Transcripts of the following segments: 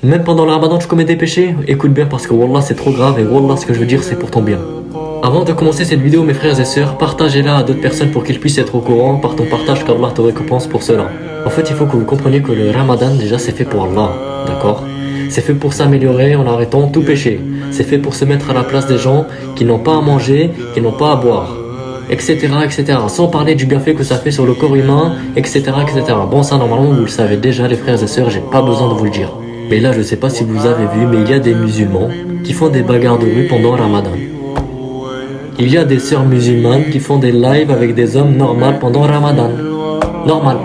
Même pendant le ramadan, tu commets des péchés? Écoute bien parce que Wallah, c'est trop grave et Wallah, ce que je veux dire, c'est pour ton bien. Avant de commencer cette vidéo, mes frères et sœurs, partagez-la à d'autres personnes pour qu'ils puissent être au courant par ton partage qu'Allah te récompense pour cela. En fait, il faut que vous compreniez que le ramadan, déjà, c'est fait pour Allah, d'accord? C'est fait pour s'améliorer en arrêtant tout péché. C'est fait pour se mettre à la place des gens qui n'ont pas à manger, qui n'ont pas à boire, etc., etc. Sans parler du bienfait que ça fait sur le corps humain, etc., etc. Bon, ça, normalement, vous le savez déjà, les frères et sœurs, j'ai pas besoin de vous le dire. Mais là, je sais pas si vous avez vu, mais il y a des musulmans qui font des bagarres de rue pendant le ramadan. Il y a des sœurs musulmanes qui font des lives avec des hommes normaux pendant le ramadan. Normal.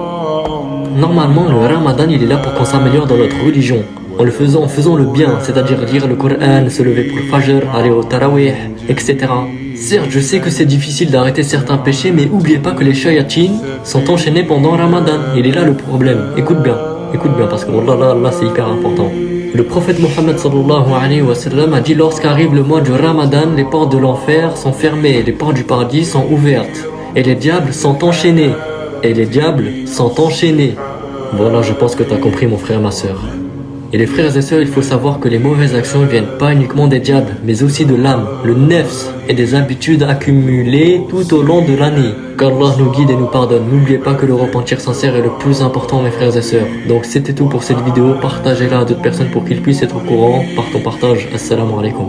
Normalement, le ramadan, il est là pour qu'on s'améliore dans notre religion. En faisant le bien, c'est-à-dire lire le Coran, se lever pour le Fajr, aller au Tarawih, etc. Certes, je sais que c'est difficile d'arrêter certains péchés, mais oubliez pas que les shayatines sont enchaînés pendant le ramadan. Il est là le problème. Écoute bien, parce que là c'est hyper important. Le prophète Mohammed sallallahu alayhi wa sallam a dit: lorsqu'arrive le mois du ramadan, les portes de l'enfer sont fermées, les portes du paradis sont ouvertes, et les diables sont enchaînés. Voilà, je pense que tu as compris, mon frère, ma soeur. Et les frères et sœurs, il faut savoir que les mauvaises actions ne viennent pas uniquement des diables, mais aussi de l'âme, le nefs, et des habitudes accumulées tout au long de l'année. Qu'Allah nous guide et nous pardonne. N'oubliez pas que le repentir sincère est le plus important, mes frères et sœurs. Donc c'était tout pour cette vidéo. Partagez-la à d'autres personnes pour qu'ils puissent être au courant par ton partage. Assalamu alaikum.